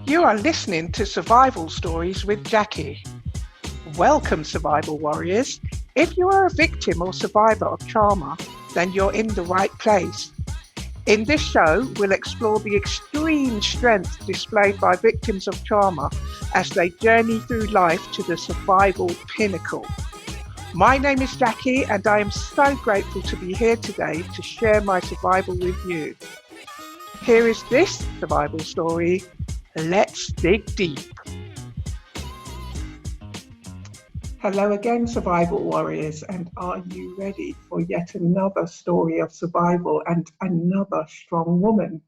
You are listening to Survival Stories with Jacqui. Welcome, survival warriors. If you are a victim or survivor of trauma, then you're in the right place. In this show, we'll explore the extreme strength displayed by victims of trauma as they journey through life to the survival pinnacle. My name is Jacqui, and I am so grateful to be here today to share my survival with you. Here is this survival story. Let's dig deep. Hello again, survival warriors, and are you ready for yet another story of survival and another strong woman?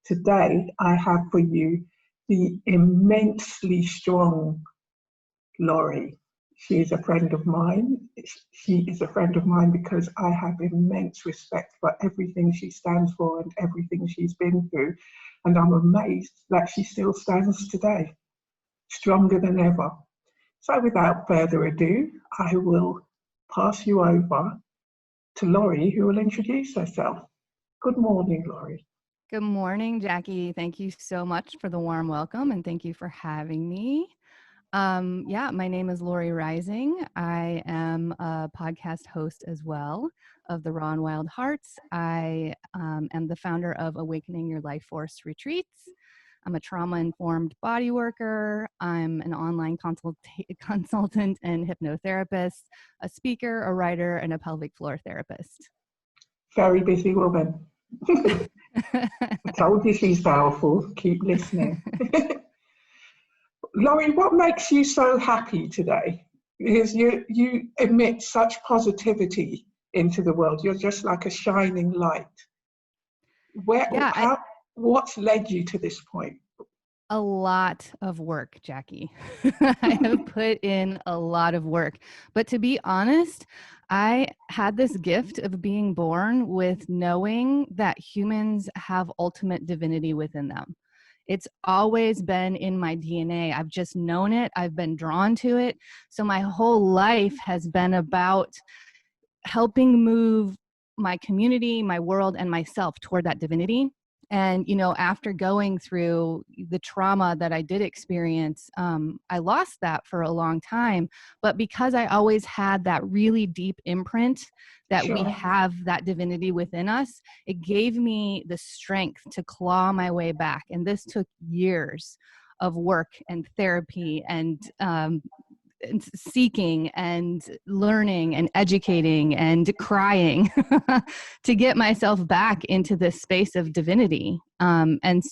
Today, I have for you the immensely strong Lori. She is a friend of mine. She is a friend of mine because I have immense respect for everything she stands for and everything she's been through. And I'm amazed that she still stands today, stronger than ever. So without further ado, I will pass you over to Lori, who will introduce herself. Good morning, Lori. Good morning, Jacqui. Thank you so much for the warm welcome, and thank you for having me. My name is Lori Reising. I am a podcast host as well of the Raw and Wild Hearts. I am the founder of Awakening Your Life Force Retreats. I'm a trauma-informed body worker. I'm an online consultant and hypnotherapist, a speaker, a writer, and a pelvic floor therapist. Very busy woman. I told you she's powerful. Keep listening. Lori, what makes you so happy today? Because you emit such positivity into the world. You're just like a shining light. What's led you to this point? A lot of work, Jacqui. I have put in a lot of work. But to be honest, I had this gift of being born with knowing that humans have ultimate divinity within them. It's always been in my DNA. I've just known it. I've been drawn to it. So my whole life has been about helping move my community, my world, and myself toward that divinity. And, after going through the trauma that I did experience, I lost that for a long time. But because I always had that really deep imprint that we have that divinity within us, it gave me the strength to claw my way back. And this took years of work and therapy and seeking and learning and educating and crying to get myself back into this space of divinity. And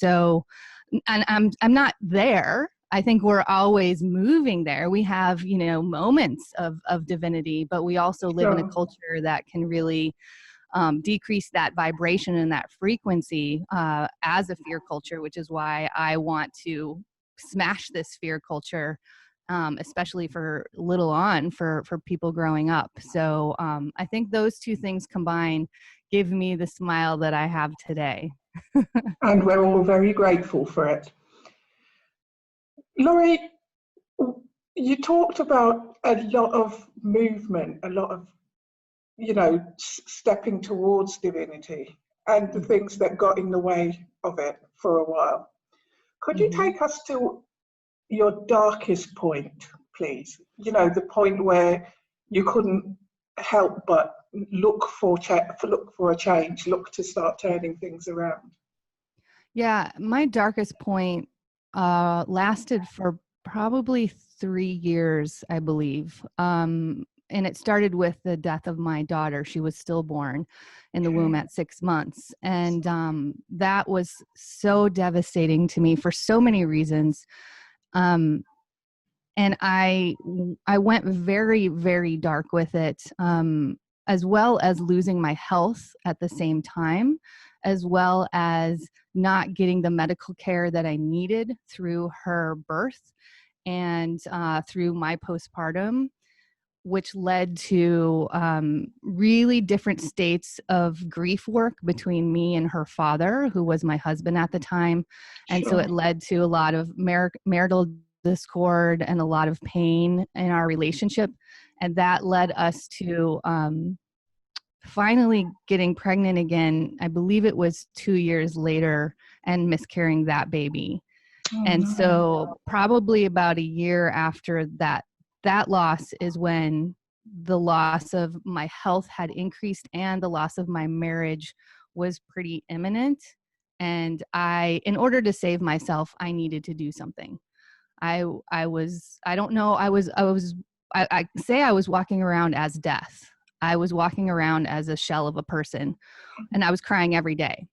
I'm not there. I think we're always moving there. We have, moments of divinity, but we also live in a culture that can really decrease that vibration and that frequency as a fear culture, which is why I want to smash this fear culture, especially for for people growing up. So I think those two things combined give me the smile that I have today. And we're all very grateful for it. Lori, you talked about a lot of movement, a lot of, stepping towards divinity and the things that got in the way of it for a while. Could you take us to your darkest point, please? The point where you couldn't help but look for a change, look to start turning things around. Yeah, my darkest point lasted for probably 3 years, I believe. And it started with the death of my daughter. She was stillborn in the womb at 6 months. And that was so devastating to me for so many reasons. And I went very, very dark with it, as well as losing my health at the same time, as well as not getting the medical care that I needed through her birth and through my postpartum, which led to really different states of grief work between me and her father, who was my husband at the time. And so it led to a lot of marital discord and a lot of pain in our relationship. And that led us to finally getting pregnant again. I believe it was 2 years later, and miscarrying that baby. Oh, And no. so probably about a year after that loss is when the loss of my health had increased and the loss of my marriage was pretty imminent. And in order to save myself, I needed to do something. I don't know, I say I was walking around as death. I was walking around as a shell of a person, and I was crying every day.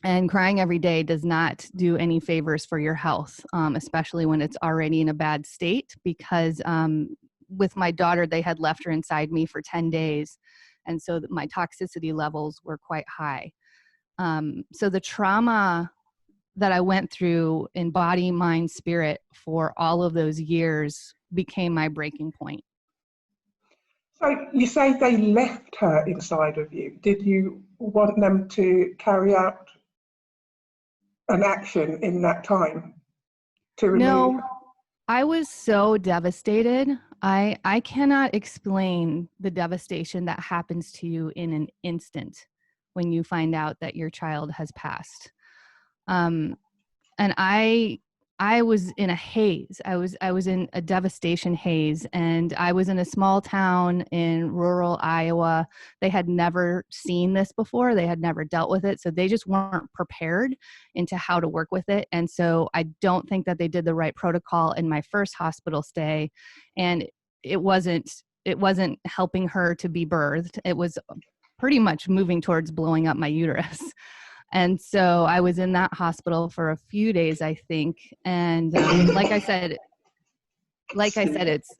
And crying every day does not do any favors for your health, especially when it's already in a bad state. Because with my daughter, they had left her inside me for 10 days. And so my toxicity levels were quite high. So the trauma that I went through in body, mind, spirit for all of those years became my breaking point. So you say they left her inside of you. Did you want them to carry out an action in that time to remove? No, I was so devastated. I cannot explain the devastation that happens to you in an instant when you find out that your child has passed. Um, and I was in a haze. I was in a devastation haze, and I was in a small town in rural Iowa. They had never seen this before. They had never dealt with it, so they just weren't prepared into how to work with it. And so I don't think that they did the right protocol in my first hospital stay, and it wasn't helping her to be birthed. It was pretty much moving towards blowing up my uterus. And so I was in that hospital for a few days, I think. And like I said, it's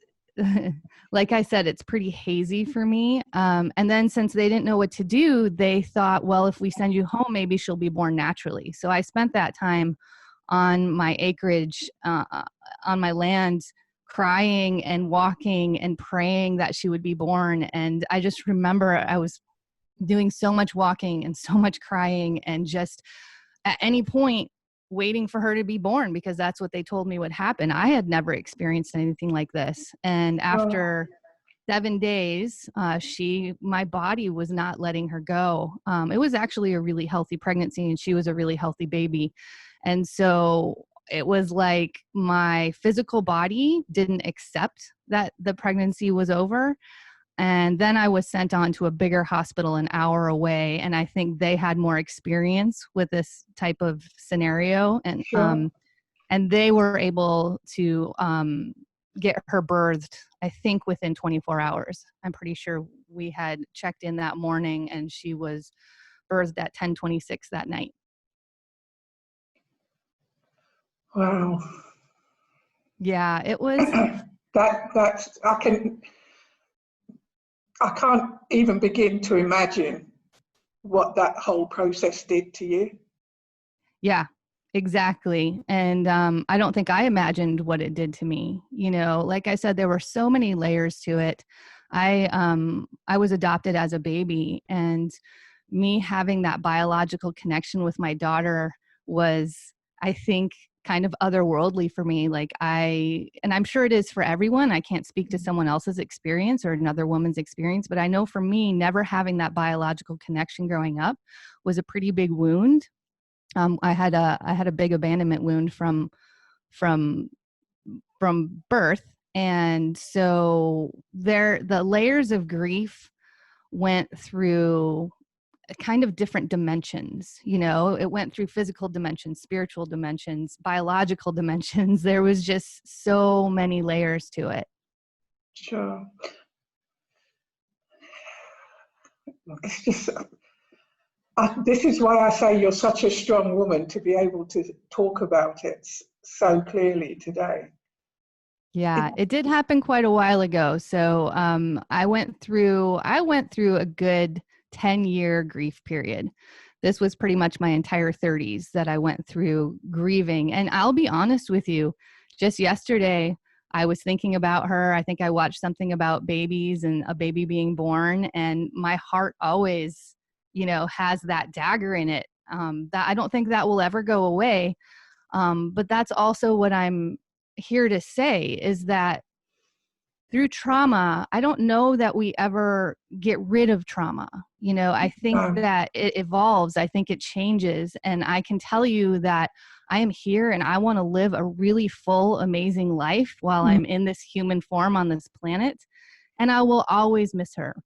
like I said, it's pretty hazy for me. And then since they didn't know what to do, they thought, well, if we send you home, maybe she'll be born naturally. So I spent that time on my acreage, on my land, crying and walking and praying that she would be born. And I just remember I was doing so much walking and so much crying, and just at any point waiting for her to be born, because that's what they told me would happen. I had never experienced anything like this. And Well, after 7 days, my body was not letting her go. It was actually a really healthy pregnancy, and she was a really healthy baby. And so it was like my physical body didn't accept that the pregnancy was over. And then I was sent on to a bigger hospital an hour away. And I think they had more experience with this type of scenario. sure. And they were able to get her birthed, I think, within 24 hours. I'm pretty sure we had checked in that morning, and she was birthed at 10:26 that night. Wow. Yeah, it was. That's I can't even begin to imagine what that whole process did to you. Yeah, exactly. And I don't think I imagined what it did to me. You know, like I said, there were so many layers to it. I was adopted as a baby, and me having that biological connection with my daughter was, I think, kind of otherworldly for me. And I'm sure it is for everyone. I can't speak to someone else's experience or another woman's experience, but I know for me, never having that biological connection growing up was a pretty big wound. I had a big abandonment wound from birth, and so the layers of grief went through kind of different dimensions. You know, it went through physical dimensions, spiritual dimensions, biological dimensions. There was just so many layers to it. Sure. It's just, this is why I say you're such a strong woman to be able to talk about it so clearly today. Yeah, it did happen quite a while ago. So I went through a good 10-year grief period. This was pretty much my entire 30s that I went through grieving. And I'll be honest with you, just yesterday, I was thinking about her. I think I watched something about babies and a baby being born, and my heart always, has that dagger in it. That I don't think that will ever go away. But that's also what I'm here to say, is that through trauma, I don't know that we ever get rid of trauma. I think that it evolves. I think it changes. And I can tell you that I am here and I want to live a really full, amazing life while I'm in this human form on this planet. And I will always miss her.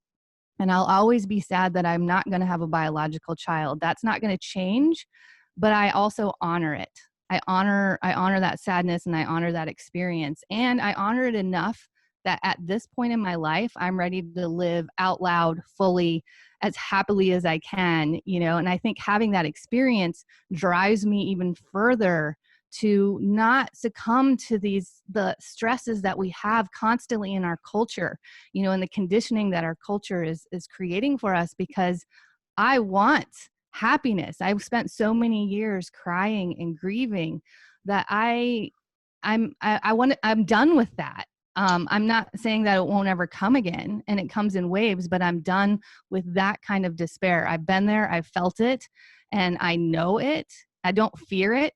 And I'll always be sad that I'm not going to have a biological child. That's not going to change, but I also honor it. I honor that sadness, and I honor that experience. And I honor it enough that at this point in my life, I'm ready to live out loud, fully, as happily as I can, and I think having that experience drives me even further to not succumb to the stresses that we have constantly in our culture, and the conditioning that our culture is creating for us, because I want happiness. I've spent so many years crying and grieving that I'm done with that. I'm not saying that it won't ever come again, and it comes in waves, but I'm done with that kind of despair. I've been there, I've felt it, and I know it. I don't fear it,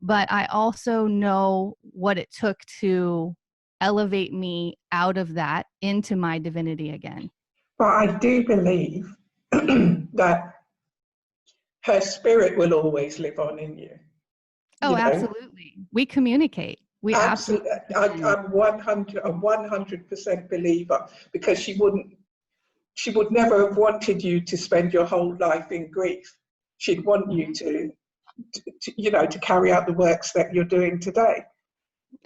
but I also know what it took to elevate me out of that into my divinity again. But I do believe that her spirit will always live on in you. Oh, absolutely. We communicate. We absolutely. I'm 100% believer, because she would never have wanted you to spend your whole life in grief. She'd want you to carry out the works that you're doing today.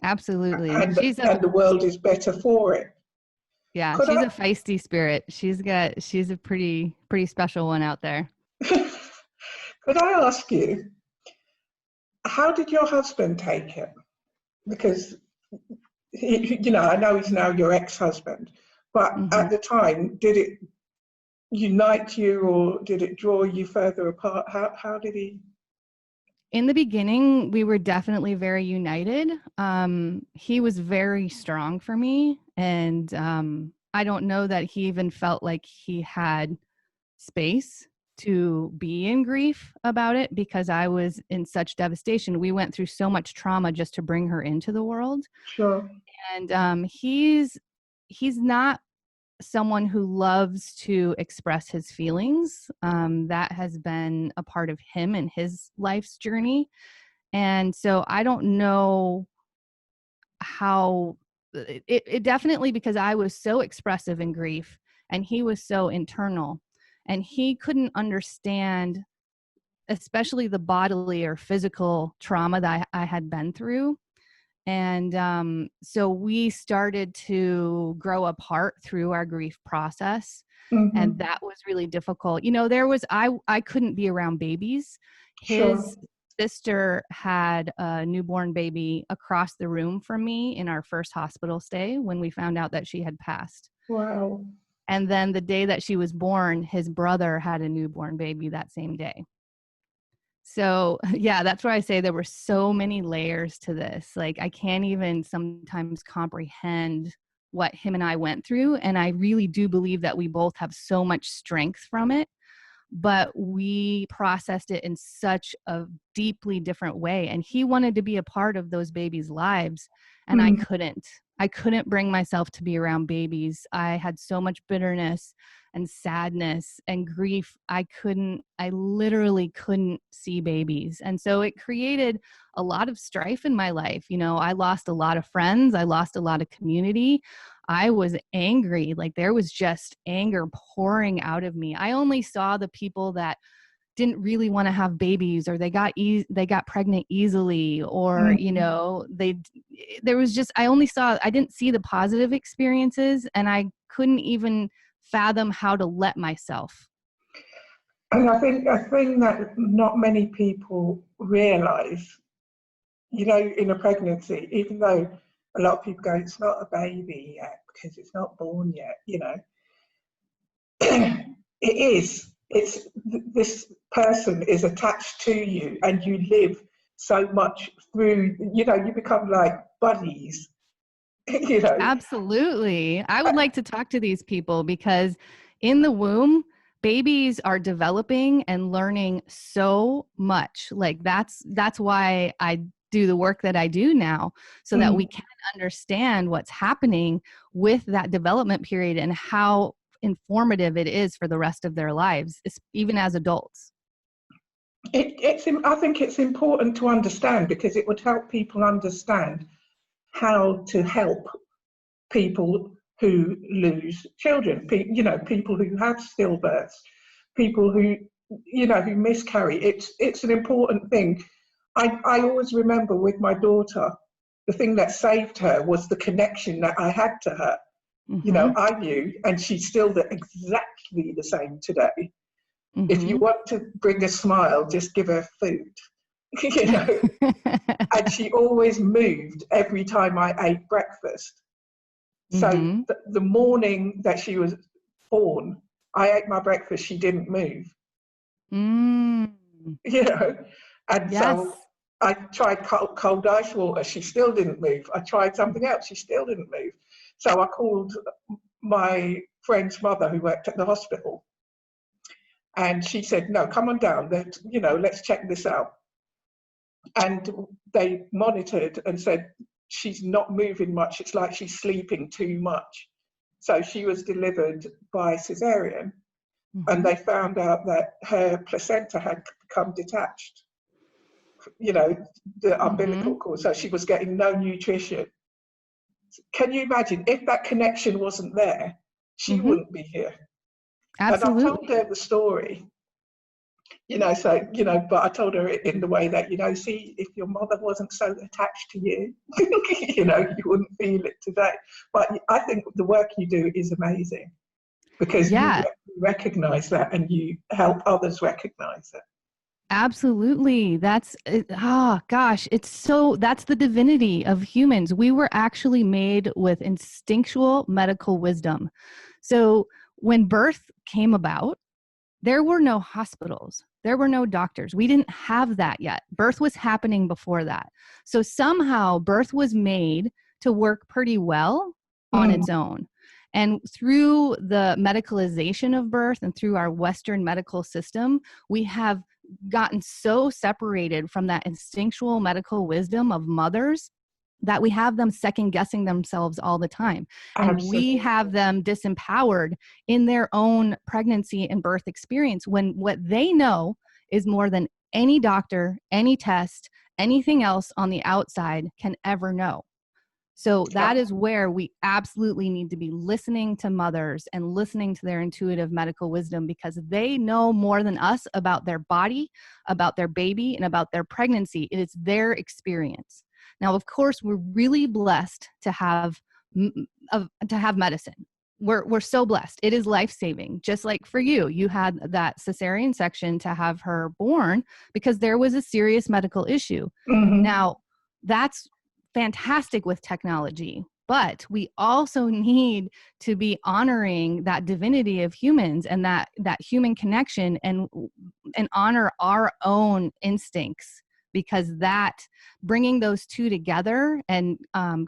Absolutely. And the world is better for it. Yeah, she's a feisty spirit. She's a pretty special one out there. Could I ask you, how did your husband take it? Because I know he's now your ex-husband, but at the time, did it unite you, or did it draw you further apart? How did he? In the beginning, we were definitely very united. He was very strong for me, and I don't know that he even felt like he had space to be in grief about it, because I was in such devastation. We went through so much trauma just to bring her into the world. Sure. And he's not someone who loves to express his feelings. That has been a part of him and his life's journey. And so I don't know how it definitely, because I was so expressive in grief and he was so internal, and he couldn't understand, especially the bodily or physical trauma that I had been through. And so we started to grow apart through our grief process. And that was really difficult. I couldn't be around babies. His sister had a newborn baby across the room from me in our first hospital stay when we found out that she had passed. Wow. And then the day that she was born, his brother had a newborn baby that same day. So yeah, that's why I say there were so many layers to this. Like, I can't even sometimes comprehend what him and I went through. And I really do believe that we both have so much strength from it, but we processed it in such a deeply different way. And he wanted to be a part of those babies' lives, and I couldn't bring myself to be around babies. I had so much bitterness and sadness and grief. I literally couldn't see babies. And so it created a lot of strife in my life. I lost a lot of friends. I lost a lot of community. I was angry. Like, there was just anger pouring out of me. I only saw the people that didn't really want to have babies, or they got pregnant easily, or I didn't see the positive experiences, and I couldn't even fathom how to let myself. And I think a thing that not many people realize, in a pregnancy, even though a lot of people go, it's not a baby yet because it's not born yet, it is. This person is attached to you, and you live so much through, you become like buddies. Absolutely. I would like to talk to these people, because in the womb, babies are developing and learning so much. Like, that's why I do the work that I do now, so that we can understand what's happening with that development period, and how informative it is for the rest of their lives, even as adults. I think it's important to understand, because it would help people understand how to help people who lose children, people who have stillbirths, people who, who miscarry. It's an important thing. I always remember with my daughter, the thing that saved her was the connection that I had to her. Mm-hmm. I knew, and she's still exactly the same today. Mm-hmm. If you want to bring a smile, just give her food. And she always moved every time I ate breakfast. So Mm-hmm. the morning that she was born, I ate my breakfast, she didn't move. Mm. And Yes. so I tried cold ice water, she still didn't move. I tried something else, she still didn't move. So I called my friend's mother who worked at the hospital, and she said, no, come on down, let's check this out. And they monitored and said, she's not moving much, it's like she's sleeping too much. So she was delivered by cesarean, and they found out that her placenta had become detached, the umbilical cord, so she was getting no nutrition. Can you imagine if that connection wasn't there, she wouldn't be here. Absolutely. And I told her the story, but I told her in the way that, see, if your mother wasn't so attached to you, you wouldn't feel it today. But I think the work you do is amazing, because you recognize that and you help others recognize it. Absolutely. That's gosh, that's the divinity of humans. We were actually made with instinctual medical wisdom. So when birth came about, there were no hospitals. There were no doctors. We didn't have that yet. Birth was happening before that. So somehow birth was made to work pretty well on its own. And through the medicalization of birth and through our Western medical system, we have gotten so separated from that instinctual medical wisdom of mothers that we have them second guessing themselves all the time. And Absolutely. we have them disempowered in their own pregnancy and birth experience, when what they know is more than any doctor, any test, anything else on the outside can ever know. So that is where we absolutely need to be listening to mothers and listening to their intuitive medical wisdom, because they know more than us about their body, about their baby, and about their pregnancy. It is their experience. Now, of course, we're really blessed to have medicine. We're so blessed. It is life-saving. Just like for you, you had that cesarean section to have her born because there was a serious medical issue. Now, that's fantastic with technology, but we also need to be honoring that divinity of humans and that human connection, and honor our own instincts, because that bringing those two together and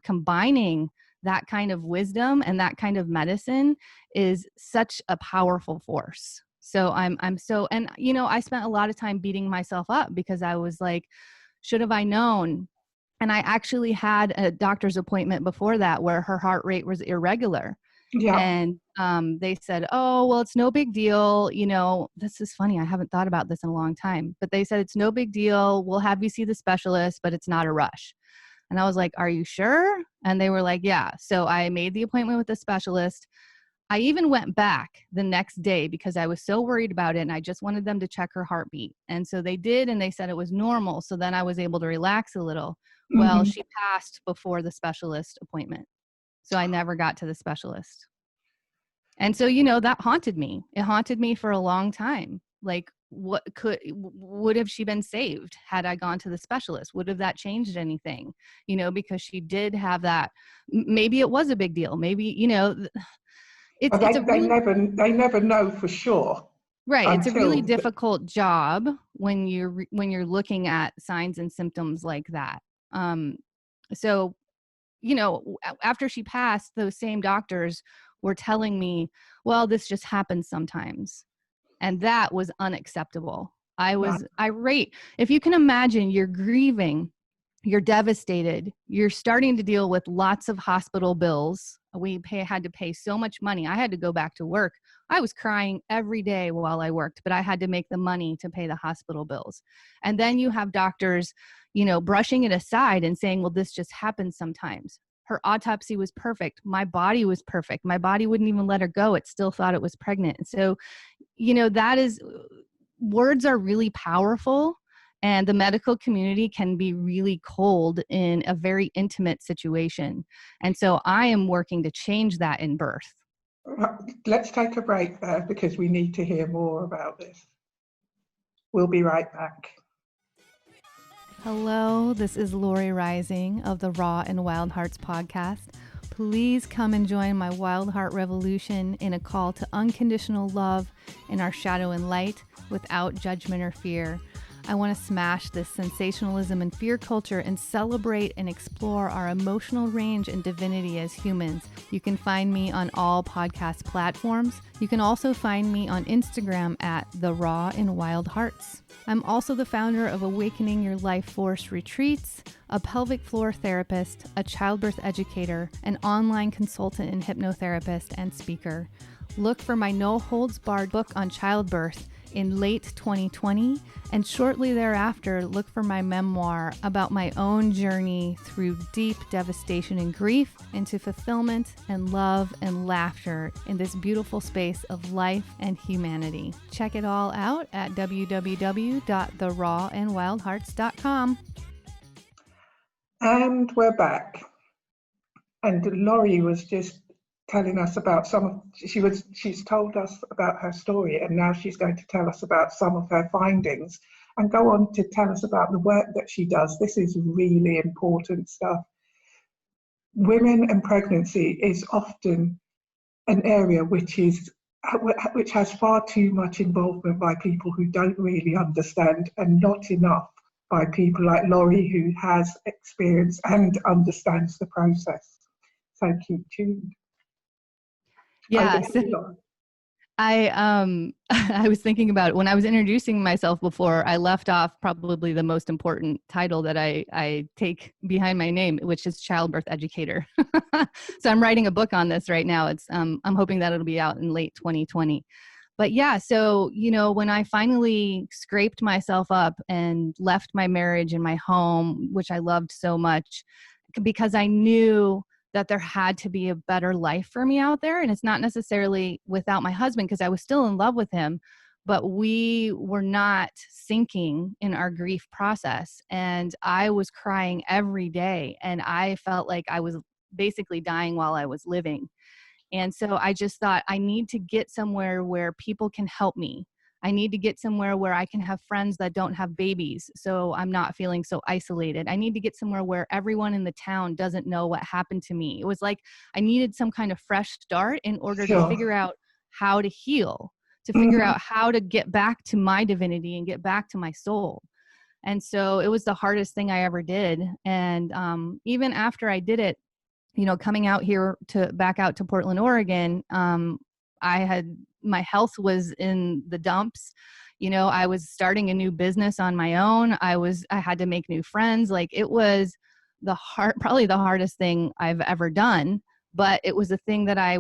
combining that kind of wisdom and that kind of medicine is such a powerful force. So I'm so, and I spent a lot of time beating myself up because I was like, should have I known? And I actually had a doctor's appointment before that where her heart rate was irregular. Yeah. And they said, oh, well, it's no big deal. This is funny. I haven't thought about this in a long time. But they said, it's no big deal. We'll have you see the specialist, but it's not a rush. And I was like, are you sure? And they were like, yeah. So I made the appointment with the specialist. I even went back the next day because I was so worried about it, and I just wanted them to check her heartbeat. And so they did, and they said it was normal. So then I was able to relax a little. Well, she passed before the specialist appointment. So I never got to the specialist. And so, that haunted me. It haunted me for a long time. Like, would have she been saved had I gone to the specialist? Would have that changed anything? Because she did have that. Maybe it was a big deal. Maybe, they never know for sure. Right. It's a really difficult job when you're looking at signs and symptoms like that. So, after she passed, those same doctors were telling me, well, this just happens sometimes. And that was unacceptable. I was irate. If you can imagine, you're grieving you're devastated. You're starting to deal with lots of hospital bills. Had to pay so much money. I had to go back to work. I was crying every day while I worked, but I had to make the money to pay the hospital bills. And then you have doctors, brushing it aside and saying, well, this just happens sometimes. Her autopsy was perfect. My body was perfect. My body wouldn't even let her go. It still thought it was pregnant. And so, that is, words are really powerful. And the medical community can be really cold in a very intimate situation. And so I am working to change that in birth. Let's take a break there because we need to hear more about this. We'll be right back. Hello, this is Lori Reising of the Raw and Wild Hearts podcast. Please come and join my Wild Heart Revolution in a call to unconditional love in our shadow and light without judgment or fear. I want to smash this sensationalism and fear culture and celebrate and explore our emotional range and divinity as humans. You can find me on all podcast platforms. You can also find me on Instagram at The Raw and Wild Hearts. I'm also the founder of Awakening Your Life Force Retreats, a pelvic floor therapist, a childbirth educator, an online consultant and hypnotherapist, and speaker. Look for my No Holds Barred book on childbirth in late 2020, and shortly thereafter, look for my memoir about my own journey through deep devastation and grief into fulfillment and love and laughter in this beautiful space of life and humanity. Check it all out at www.therawandwildhearts.com. And we're back. And Lori was just telling us about she's told us about her story, and now she's going to tell us about some of her findings and go on to tell us about the work that she does. This is really important stuff. Women and pregnancy is often an area which has far too much involvement by people who don't really understand, and not enough by people like Lori, who has experience and understands the process. So keep tuned. Yeah, I was thinking about it when I was introducing myself before. I left off probably the most important title that I take behind my name, which is childbirth educator. So I'm writing a book on this right now. I'm hoping that it'll be out in late 2020. But yeah, so when I finally scraped myself up and left my marriage and my home, which I loved so much, because I knew that there had to be a better life for me out there. And it's not necessarily without my husband, because I was still in love with him, but we were not syncing in our grief process. And I was crying every day, and I felt like I was basically dying while I was living. And so I just thought, I need to get somewhere where people can help me. I need to get somewhere where I can have friends that don't have babies, so I'm not feeling so isolated. I need to get somewhere where everyone in the town doesn't know what happened to me. It was like I needed some kind of fresh start in order to figure out how to heal, to figure out how to get back to my divinity and get back to my soul. And so it was the hardest thing I ever did. And even after I did it, coming out here back out to Portland, Oregon, my health was in the dumps. I was starting a new business on my own. I had to make new friends. Like, it was probably the hardest thing I've ever done, but it was a thing that I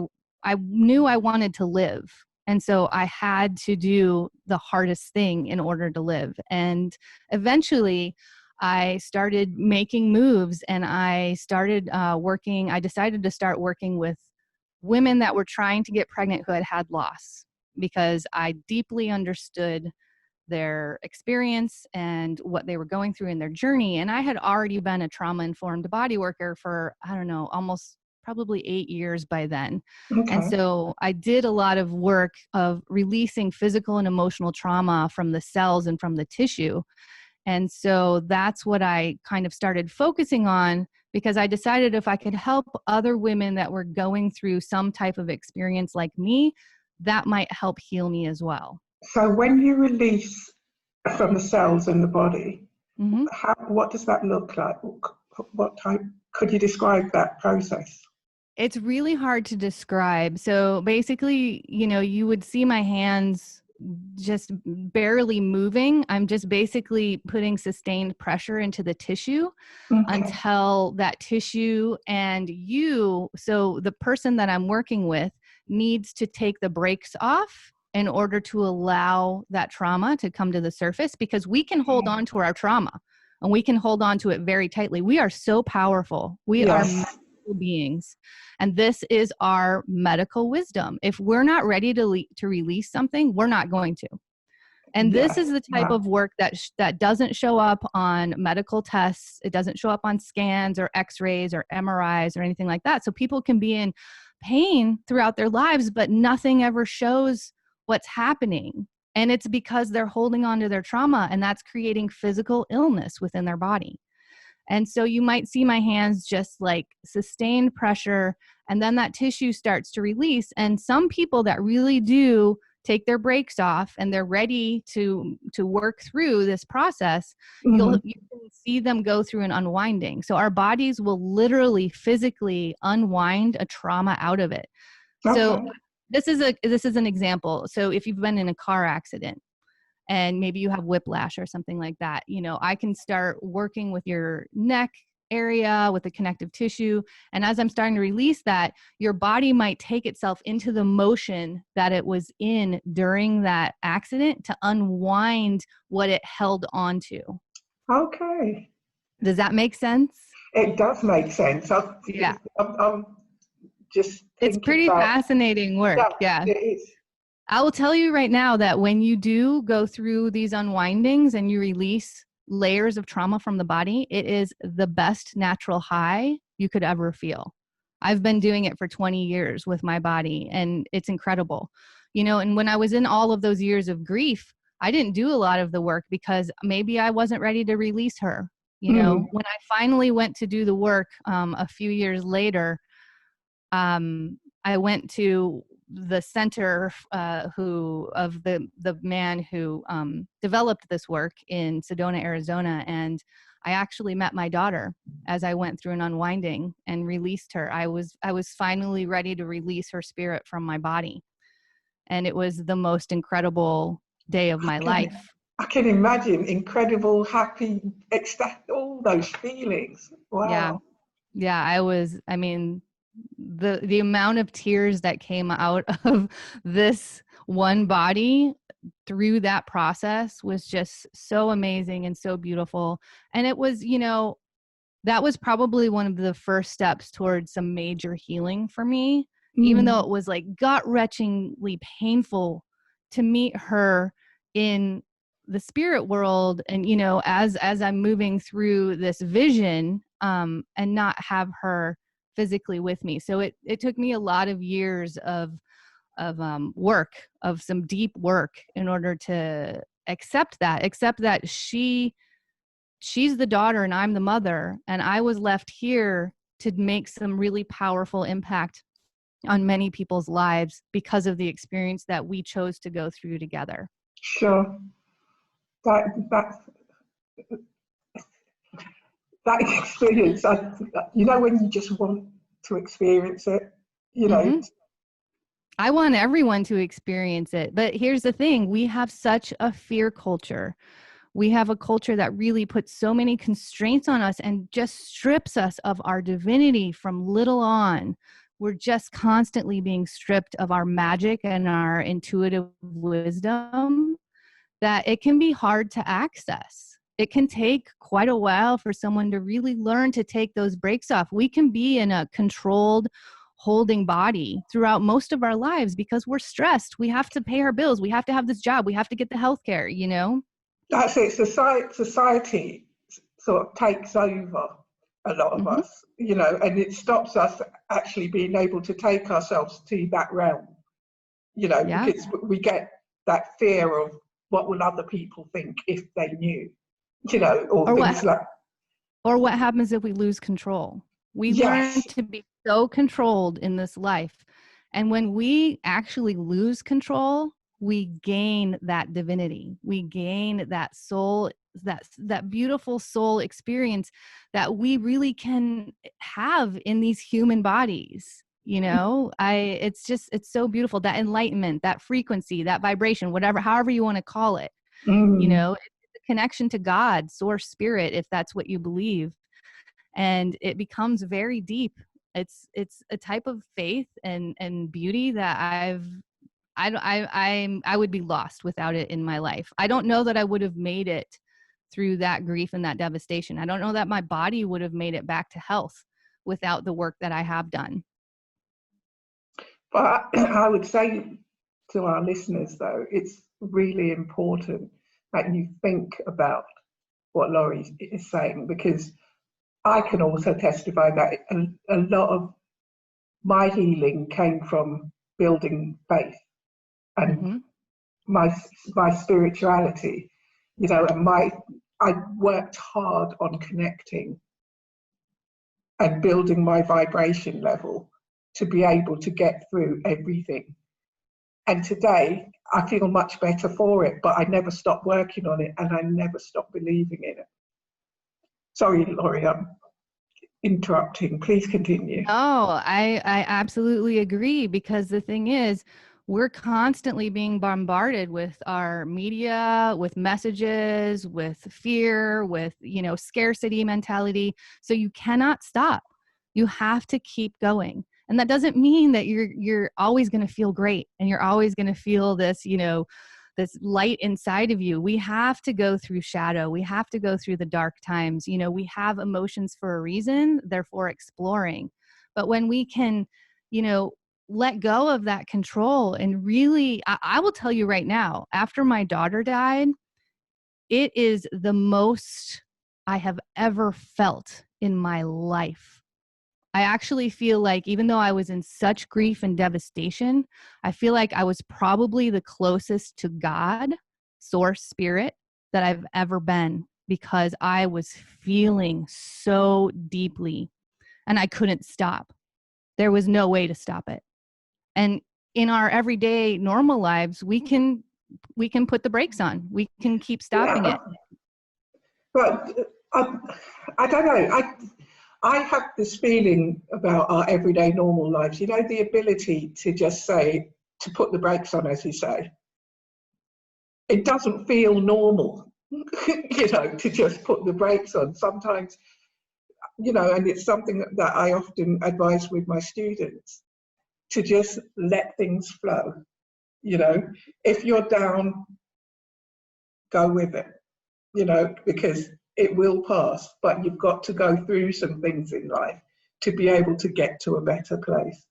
knew I wanted to live. And so I had to do the hardest thing in order to live. And eventually I started making moves, and I started I decided to start working with women that were trying to get pregnant who had loss, because I deeply understood their experience and what they were going through in their journey. And I had already been a trauma-informed body worker for, almost probably 8 years by then. Okay. And so I did a lot of work of releasing physical and emotional trauma from the cells and from the tissue. And so that's what I kind of started focusing on, because I decided if I could help other women that were going through some type of experience like me, that might help heal me as well. So when you release from the cells in the body, what does that look like? What type? Could you describe that process? It's really hard to describe. So basically, you would see my hands just barely moving. I'm just basically putting sustained pressure into the tissue Okay. until that tissue and so the person that I'm working with needs to take the brakes off in order to allow that trauma to come to the surface, because we can hold on to our trauma and we can hold on to it very tightly. We are so powerful. We are Yes. magical beings. And this is our medical wisdom. If we're not ready to release something, we're not going to. And this Yes. is the type of work that doesn't show up on medical tests. It doesn't show up on scans or x-rays or MRIs or anything like that. So people can be in pain throughout their lives, but nothing ever shows what's happening. And it's because they're holding on to their trauma, and that's creating physical illness within their body. And so you might see my hands just like sustained pressure, and then that tissue starts to release. And some people that really do take their brakes off and they're ready to work through this process, Mm-hmm. you can see them go through an unwinding. So our bodies will literally physically unwind a trauma out of it. So Okay. this is an example. So if you've been in a car accident and maybe you have whiplash or something like that, I can start working with your neck area, with the connective tissue. And as I'm starting to release that, your body might take itself into the motion that it was in during that accident to unwind what it held onto. Okay. Does that make sense? It does make sense. Yeah. I'm just It's thinking pretty about, fascinating work. Yeah. it is. I will tell you right now that when you do go through these unwindings and you release layers of trauma from the body, it is the best natural high you could ever feel. I've been doing it for 20 years with my body, and it's incredible. And when I was in all of those years of grief, I didn't do a lot of the work because maybe I wasn't ready to release her. Mm. When I finally went to do the work a few years later, I went to the center of the man who developed this work in Sedona, Arizona, and I actually met my daughter as I went through an unwinding and released her. I was finally ready to release her spirit from my body, and it was the most incredible day of my life. I can imagine incredible, happy, ecstatic, all those feelings. Yeah, Wow. yeah. I mean, the amount of tears that came out of this one body through that process was just so amazing and so beautiful. And it was, that was probably one of the first steps towards some major healing for me, even though Mm. it was like gut-wrenchingly painful to meet her in the spirit world. And, as I'm moving through this vision, and not have her physically with me. So it took me a lot of years of work, of some deep work, in order to accept that she's the daughter and I'm the mother, and I was left here to make some really powerful impact on many people's lives because of the experience that we chose to go through together. Sure. That that experience, when you just want to experience it, Mm-hmm. I want everyone to experience it. But here's the thing, we have such a fear culture. We have a culture that really puts so many constraints on us and just strips us of our divinity from little on. We're just constantly being stripped of our magic and our intuitive wisdom, that it can be hard to access. It can take quite a while for someone to really learn to take those breaks off. We can be in a controlled holding body throughout most of our lives because we're stressed. We have to pay our bills. We have to have this job. We have to get the health care, That's it. Society sort of takes over a lot of Mm-hmm. us, and it stops us actually being able to take ourselves to that realm, Yeah. because we get that fear of what will other people think if they knew, or things like. Or what happens if we lose control? We learn Yes. to be so controlled in this life. And when we actually lose control, we gain that divinity. We gain that soul, that beautiful soul experience that we really can have in these human bodies. It's so beautiful, that enlightenment, that frequency, that vibration, however you want to call it. Mm. It's a connection to God, source, spirit, if that's what you believe. And it becomes very deep. It's a type of faith and beauty that I would be lost without it in my life. I don't know that I would have made it through that grief and that devastation. I don't know that my body would have made it back to health without the work that I have done. But I would say to our listeners, though, it's really important that you think about what Lori is saying, because I can also testify that a lot of my healing came from building faith and Mm-hmm. my spirituality, and I worked hard on connecting and building my vibration level to be able to get through everything. And today I feel much better for it, but I never stopped working on it and I never stopped believing in it. Sorry, Lori, I'm interrupting. Please continue. No, I absolutely agree, because the thing is, we're constantly being bombarded with our media, with messages, with fear, with, scarcity mentality. So you cannot stop. You have to keep going. And that doesn't mean that you're always going to feel great and you're always going to feel this, this light inside of you. We have to go through shadow. We have to go through the dark times. We have emotions for a reason, therefore exploring. But when we can, let go of that control and really, I will tell you right now, after my daughter died, it is the most I have ever felt in my life. I actually feel like, even though I was in such grief and devastation, I feel like I was probably the closest to God, source, spirit, that I've ever been, because I was feeling so deeply and I couldn't stop. There was no way to stop it. And in our everyday normal lives, we can put the brakes on. We can keep stopping it. But I don't know. I have this feeling about our everyday normal lives, the ability to just say, to put the brakes on, as you say. It doesn't feel normal, to just put the brakes on. Sometimes, and it's something that I often advise with my students, to just let things flow. If you're down, go with it, because it will pass, but you've got to go through some things in life to be able to get to a better place.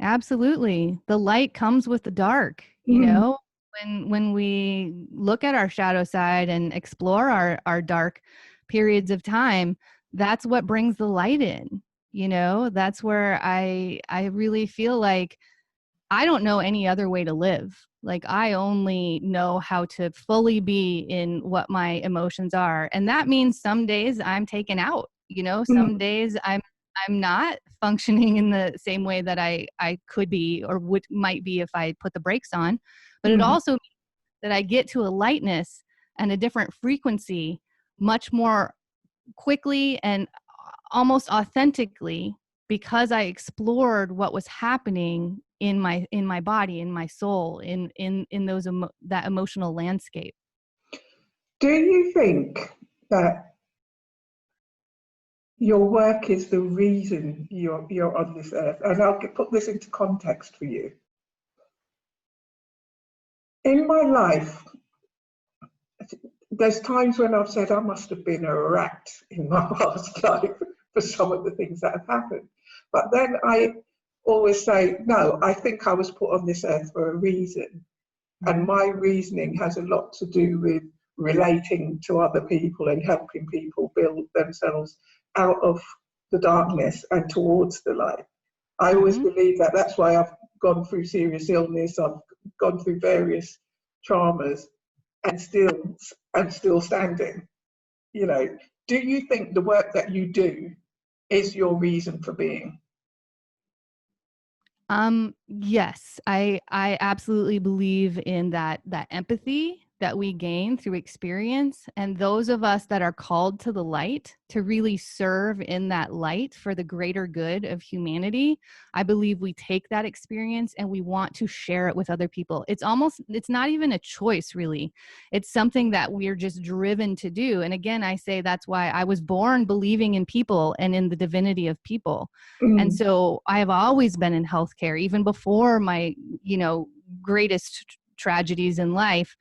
Absolutely. The light comes with the dark, when we look at our shadow side and explore our dark periods of time, that's what brings the light in. That's where I really feel like I don't know any other way to live. Like, I only know how to fully be in what my emotions are. And that means some days I'm taken out, some days I'm not functioning in the same way that I could be or might be if I put the brakes on. But it also means that I get to a lightness and a different frequency much more quickly and almost authentically, because I explored what was happening in my body, in my soul, in those that emotional landscape. Do you think that your work is the reason you're on this earth? And I'll put this into context for you. In my life, there's times when I've said I must have been a rat in my past life for some of the things that have happened. But then I always say, no, I think I was put on this earth for a reason. And my reasoning has a lot to do with relating to other people and helping people build themselves out of the darkness and towards the light. I always believe that. That's why I've gone through serious illness. I've gone through various traumas and still standing. Do you think the work that you do is your reason for being? Yes, I absolutely believe in that empathy that we gain through experience, and those of us that are called to the light to really serve in that light for the greater good of humanity, I believe we take that experience and we want to share it with other people. It's not even a choice, really. It's something that we're just driven to do. And again, I say that's why I was born believing in people and in the divinity of people. And so I have always been in healthcare, even before my, greatest tragedies in life.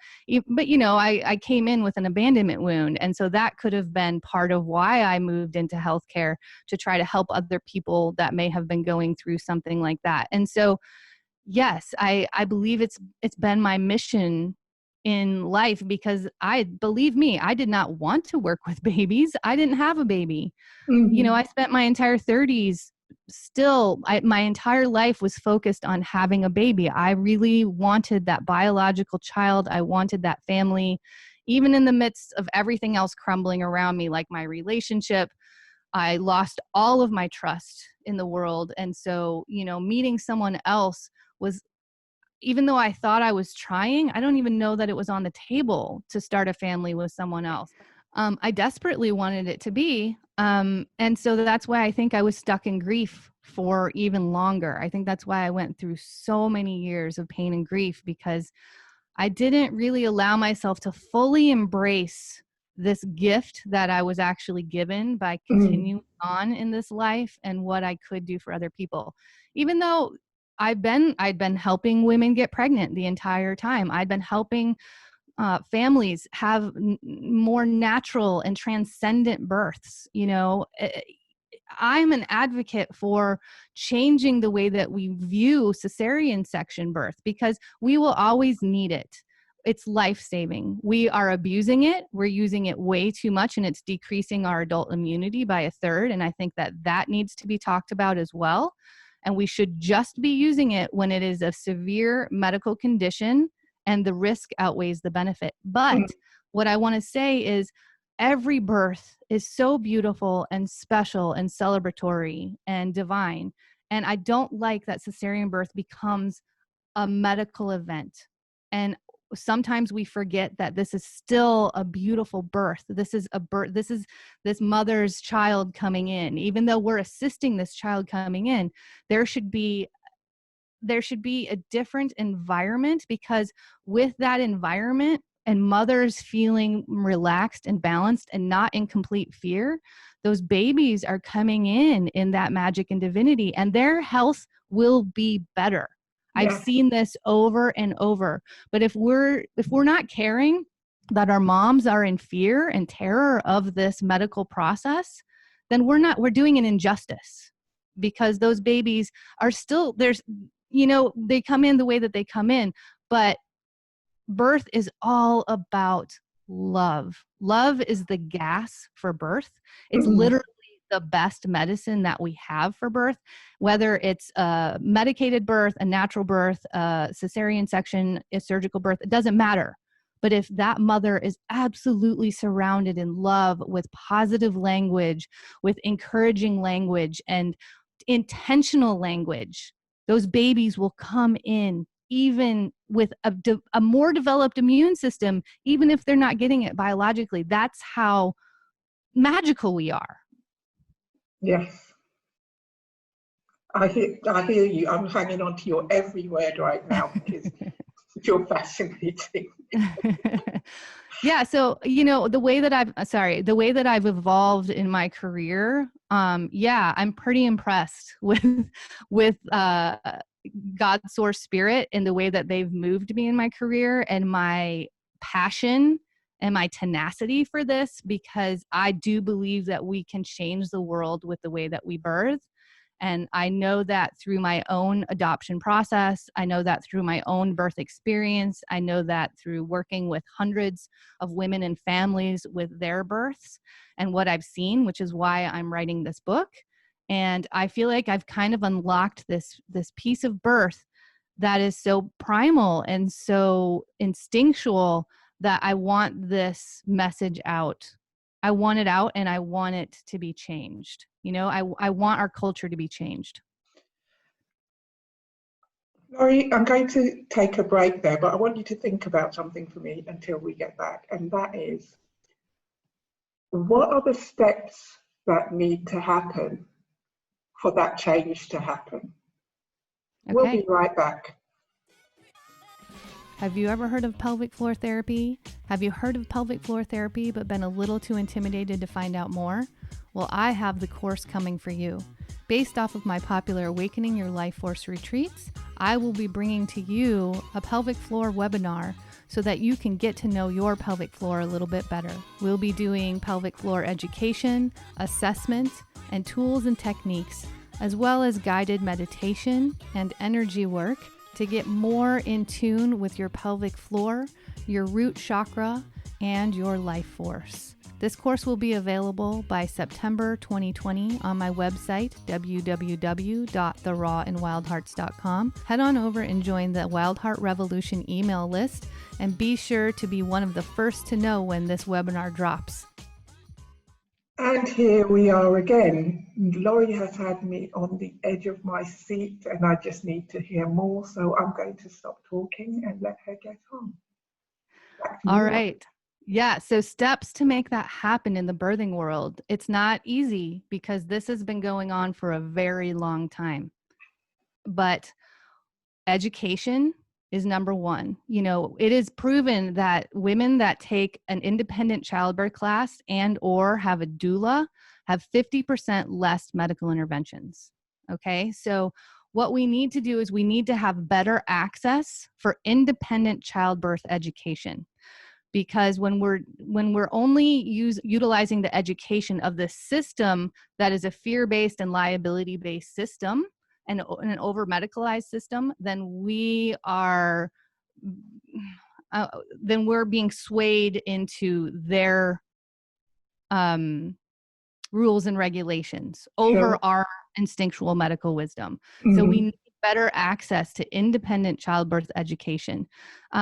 But, I came in with an abandonment wound. And so that could have been part of why I moved into healthcare, to try to help other people that may have been going through something like that. And so, yes, I believe it's been my mission in life, because believe me, I did not want to work with babies. I didn't have a baby. I spent my entire 30s my entire life was focused on having a baby. I really wanted that biological child. I wanted that family, even in the midst of everything else crumbling around me, like my relationship. I lost all of my trust in the world. And so, meeting someone else was, even though I thought I was trying, I don't even know that it was on the table to start a family with someone else. I desperately wanted it to be. And so that's why I think I was stuck in grief for even longer. I think that's why I went through so many years of pain and grief, because I didn't really allow myself to fully embrace this gift that I was actually given by continuing on in this life and what I could do for other people. Even though I'd been helping women get pregnant the entire time. I'd been helping families have more natural and transcendent births. I'm an advocate for changing the way that we view cesarean section birth, because we will always need it. It's life-saving. We are abusing it. We're using it way too much, and it's decreasing our adult immunity by a third. And I think that needs to be talked about as well. And we should just be using it when it is a severe medical condition and the risk outweighs the benefit. But what I want to say is, every birth is so beautiful and special and celebratory and divine. And I don't like that cesarean birth becomes a medical event. And sometimes we forget that this is still a beautiful birth. This is a birth. This is this mother's child coming in. Even though we're assisting this child coming in, there should be a different environment, because with that environment and mothers feeling relaxed and balanced and not in complete fear, those babies are coming in that magic and divinity, and their health will be better. I've seen this over and over. But if we're not caring that our moms are in fear and terror of this medical process, then we're doing an injustice, because those babies are still, they come in the way that they come in, but birth is all about love. Love is the gas for birth. It's literally the best medicine that we have for birth, whether it's a medicated birth, a natural birth, a cesarean section, a surgical birth, it doesn't matter. But if that mother is absolutely surrounded in love, with positive language, with encouraging language and intentional language, those babies will come in even with a more developed immune system, even if they're not getting it biologically. That's how magical we are. Yes. I hear you. I'm hanging on to your every word right now, because you're fascinating. Yeah. So, the way that I've evolved in my career, I'm pretty impressed with God's source spirit and the way that they've moved me in my career, and my passion and my tenacity for this, because I do believe that we can change the world with the way that we birth. And I know that through my own adoption process. I know that through my own birth experience. I know that through working with hundreds of women and families with their births and what I've seen, which is why I'm writing this book. And I feel like I've kind of unlocked this piece of birth that is so primal and so instinctual, that I want this message out. I want it out, and I want it to be changed. I want our culture to be changed. Laurie, I'm going to take a break there, but I want you to think about something for me until we get back, and that is, what are the steps that need to happen for that change to happen? We'll Okay. be right back. Have you ever heard of pelvic floor therapy? Have you heard of pelvic floor therapy but been a little too intimidated to find out more? Well, I have the course coming for you. Based off of my popular Awakening Your Life Force retreats, I will be bringing to you a pelvic floor webinar so that you can get to know your pelvic floor a little bit better. We'll be doing pelvic floor education, assessment, and tools and techniques, as well as guided meditation and energy work to get more in tune with your pelvic floor, your root chakra, and your life force. This course will be available by September 2020 on my website, www.therawandwildhearts.com. Head on over and join the Wild Heart Revolution email list, and be sure to be one of the first to know when this webinar drops. And here we are again. Lori has had me on the edge of my seat, and I just need to hear more. So I'm going to stop talking and let her get on. All right. Yeah. So steps to make that happen in the birthing world. It's not easy because this has been going on for a very long time. But education is number one. You know, it is proven that women that take an independent childbirth class and or have a doula have 50% less medical interventions. Okay. So what we need to do is we need to have better access for independent childbirth education. Because when we're only utilizing the education of the system that is a fear-based and liability-based system and an over-medicalized system, then we are then we're being swayed into their rules and regulations over our instinctual medical wisdom. Mm-hmm. So we need better access to independent childbirth education.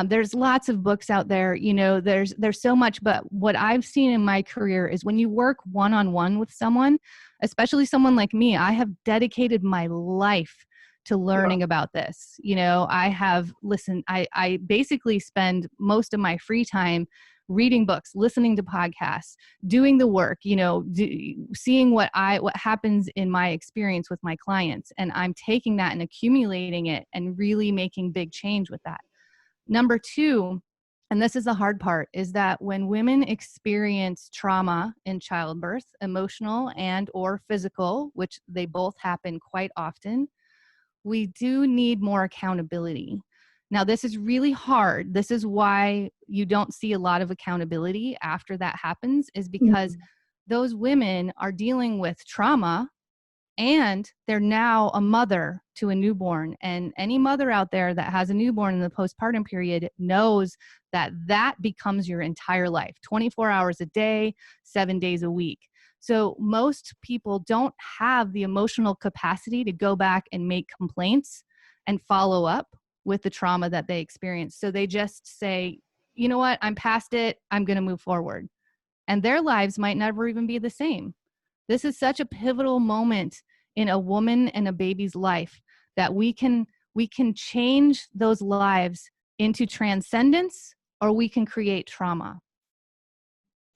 There's lots of books out there, you know, there's so much, but what I've seen in my career is when you work one-on-one with someone, especially someone like me, I have dedicated my life to learning about this. You know, I basically spend most of my free time reading books, listening to podcasts, doing the work, you know, seeing what happens in my experience with my clients. And I'm taking that and accumulating it and really making big change with that. Number two, and this is the hard part, is that when women experience trauma in childbirth, emotional and or physical, which they both happen quite often, we do need more accountability. Now, this is really hard. This is why you don't see a lot of accountability after that happens, is because those women are dealing with trauma and they're now a mother to a newborn. And any mother out there that has a newborn in the postpartum period knows that that becomes your entire life, 24 hours a day, 7 days a week. So most people don't have the emotional capacity to go back and make complaints and follow up with the trauma that they experienced. So they just say, you know what, I'm past it, I'm going to move forward. And their lives might never even be the same. This is such a pivotal moment in a woman and a baby's life that we can change those lives into transcendence, or we can create trauma.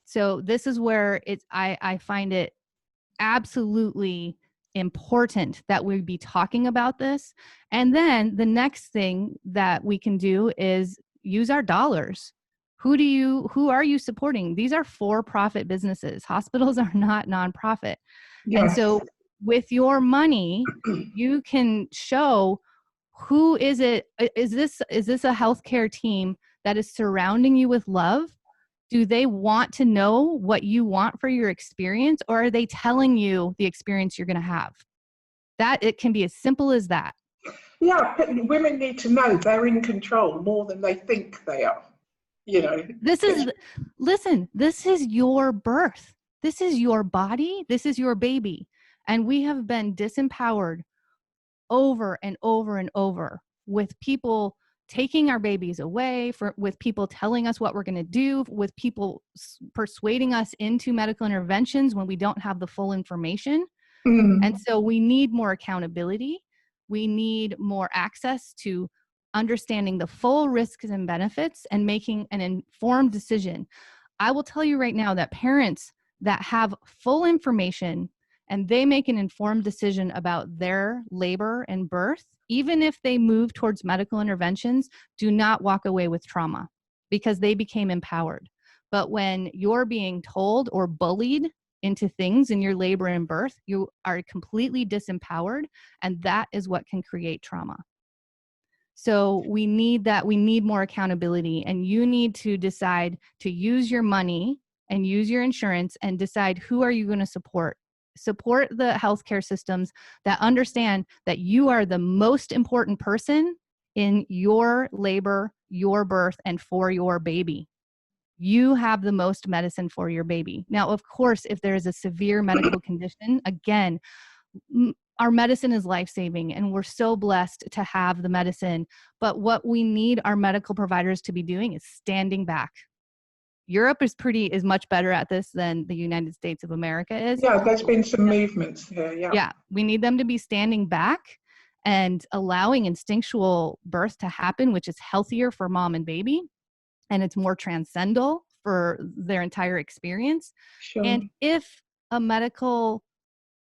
So this is where I find it absolutely important that we be talking about this. And then the next thing that we can do is use our dollars. Who are you supporting? These are for-profit businesses. Hospitals are not nonprofit. Yes. And so with your money, you can show who is it. Is this a healthcare team that is surrounding you with love? Do they want to know what you want for your experience, or are they telling you the experience you're going to have? That it can be as simple as that. Yeah, but women need to know they're in control more than they think they are. You know, this is your birth. This is your body. This is your baby. And we have been disempowered over and over and over with people taking our babies away, with people telling us what we're going to do, with people persuading us into medical interventions when we don't have the full information. And so we need more accountability. We need more access to understanding the full risks and benefits and making an informed decision. I will tell you right now that parents that have full information and they make an informed decision about their labor and birth, even if they move towards medical interventions, do not walk away with trauma because they became empowered. But when you're being told or bullied into things in your labor and birth, you are completely disempowered, and that is what can create trauma. So we need that. We need more accountability, and you need to decide to use your money and use your insurance and decide who are you going to support. Support the healthcare systems that understand that you are the most important person in your labor, your birth, and for your baby. You have the most medicine for your baby. Now, of course, if there is a severe medical condition, again, our medicine is life-saving and we're so blessed to have the medicine. But what we need our medical providers to be doing is standing back. Europe is much better at this than the United States of America is. Yeah, there's been some movements here. Yeah. Yeah, we need them to be standing back and allowing instinctual birth to happen, which is healthier for mom and baby, and it's more transcendental for their entire experience. Sure. And if a medical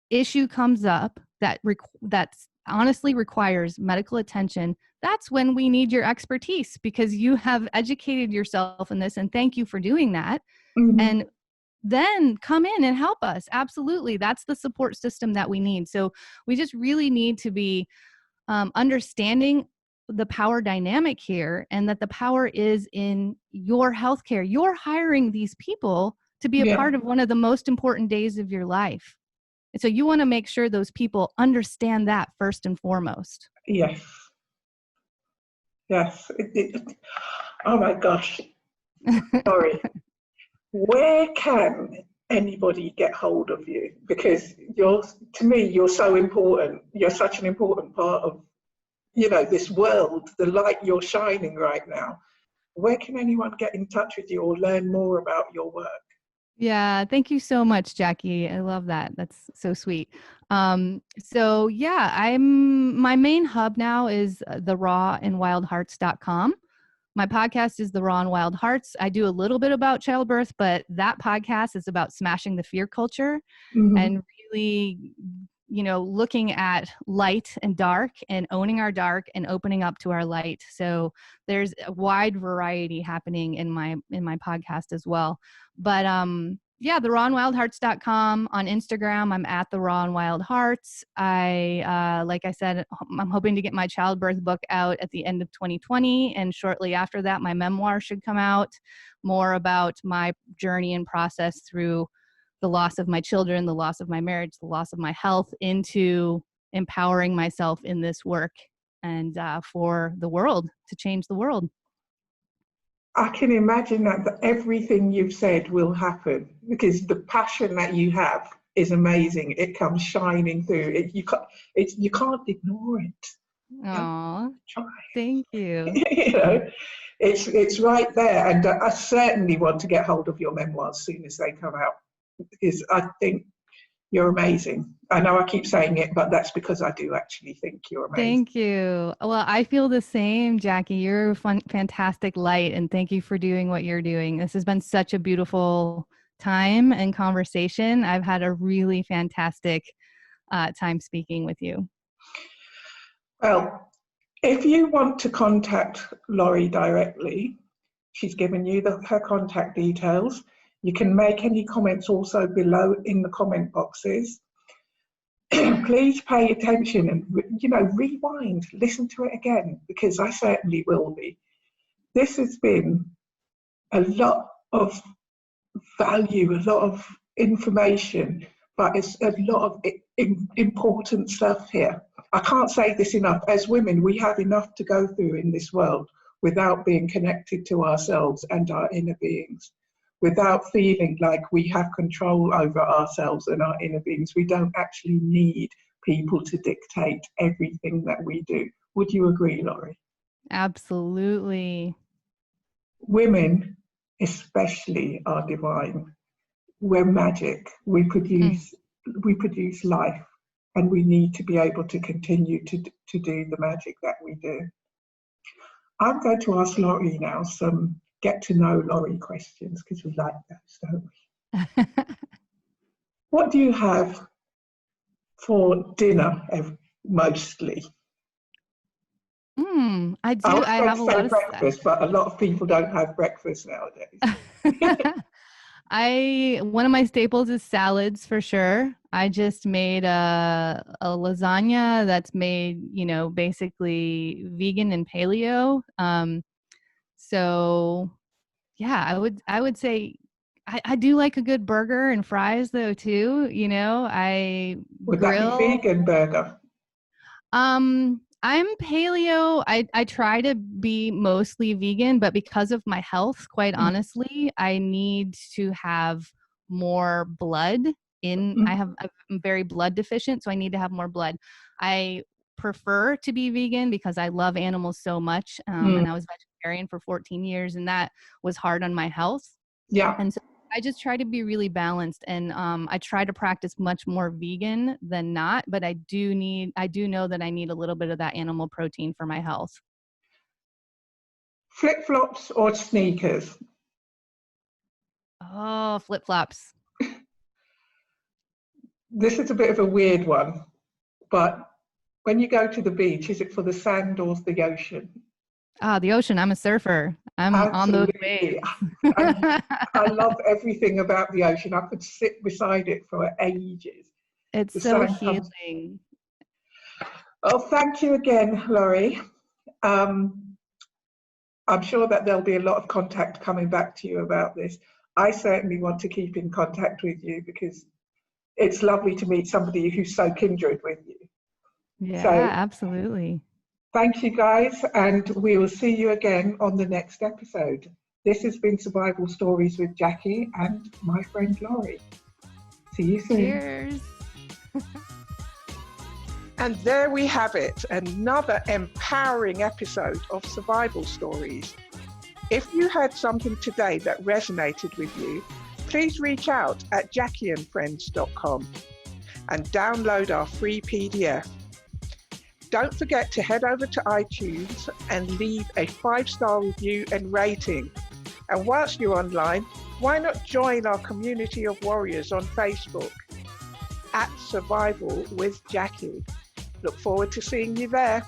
issue comes up that's honestly requires medical attention, that's when we need your expertise, because you have educated yourself in this, and thank you for doing that. Mm-hmm. And then come in and help us. Absolutely. That's the support system that we need. So we just really need to be understanding the power dynamic here, and that the power is in your healthcare. You're hiring these people to be a part of one of the most important days of your life. And so you want to make sure those people understand that first and foremost. Yes. Yes. Oh my gosh. Sorry. Where can anybody get hold of you? Because to me, you're so important. You're such an important part of, this world, the light you're shining right now. Where can anyone get in touch with you or learn more about your work? Yeah, thank you so much, Jacqui. I love that. That's so sweet. So yeah, my main hub now is therawandwildhearts.com. My podcast is The Raw and Wild Hearts. I do a little bit about childbirth, but that podcast is about smashing the fear culture and really, looking at light and dark and owning our dark and opening up to our light. So there's a wide variety happening in my podcast as well. But therawandwildhearts.com. On Instagram, I'm at The Raw and Wild Hearts. Like I said, I'm hoping to get my childbirth book out at the end of 2020. And shortly after that, my memoir should come out, more about my journey and process through the loss of my children, the loss of my marriage, the loss of my health, into empowering myself in this work and for the world, to change the world. I can imagine that everything you've said will happen, because the passion that you have is amazing. It comes shining through. You can't ignore it. Oh, thank you. It's right there, and I certainly want to get hold of your memoirs as soon as they come out, because I think you're amazing. I know I keep saying it, but that's because I do actually think you're amazing. Thank you. Well, I feel the same, Jacqui. You're a fantastic light, and thank you for doing what you're doing. This has been such a beautiful time and conversation. I've had a really fantastic time speaking with you. Well, if you want to contact Lori directly, she's given you her contact details. You can make any comments also below in the comment boxes. Please pay attention and, rewind, listen to it again, because I certainly will be. This has been a lot of value, a lot of information, but it's a lot of important stuff here. I can't say this enough. As women, we have enough to go through in this world without being connected to ourselves and our inner beings. Without feeling like we have control over ourselves and our inner beings. We don't actually need people to dictate everything that we do. Would you agree, Lori? Absolutely. Women especially are divine. We're magic. We produce life. and we need to be able to continue to do the magic that we do. I'm going to ask Lori now some get to know Lori questions, because we like those, don't we? What do you have for dinner mostly? I do. I have a lot of breakfast, but a lot of people don't have breakfast nowadays. One of my staples is salads for sure. I just made a lasagna that's made, basically vegan and paleo. So yeah, I would say I do like a good burger and fries though too. I Would grill. that be vegan burger? I'm paleo. I try to be mostly vegan, but because of my health, quite honestly, I need to have more blood in. I'm very blood deficient, so I need to have more blood. I prefer to be vegan because I love animals so much. And I was vegetarian for 14 years, and that was hard on my health. Yeah. And so I just try to be really balanced, and I try to practice much more vegan than not, but I do know that I need a little bit of that animal protein for my health. Flip-flops or sneakers? Oh, flip-flops. This is a bit of a weird one, but when you go to the beach, is it for the sand or the ocean? The ocean. I'm a surfer. I'm on those waves. I love everything about the ocean. I could sit beside it for ages. It's so healing. Oh, thank you again, Lori. I'm sure that there'll be a lot of contact coming back to you about this. I certainly want to keep in contact with you because it's lovely to meet somebody who's so kindred with you. Yeah, absolutely. Thank you, guys, and we will see you again on the next episode. This has been Survival Stories with Jacqui and my friend Lori. See you soon. Cheers. And there we have it, another empowering episode of Survival Stories. If you had something today that resonated with you, please reach out at jacquiandfriends.com and download our free PDF. Don't forget to head over to iTunes and leave a 5-star review and rating. And whilst you're online, why not join our community of warriors on Facebook at Survival with Jacqui. Look forward to seeing you there.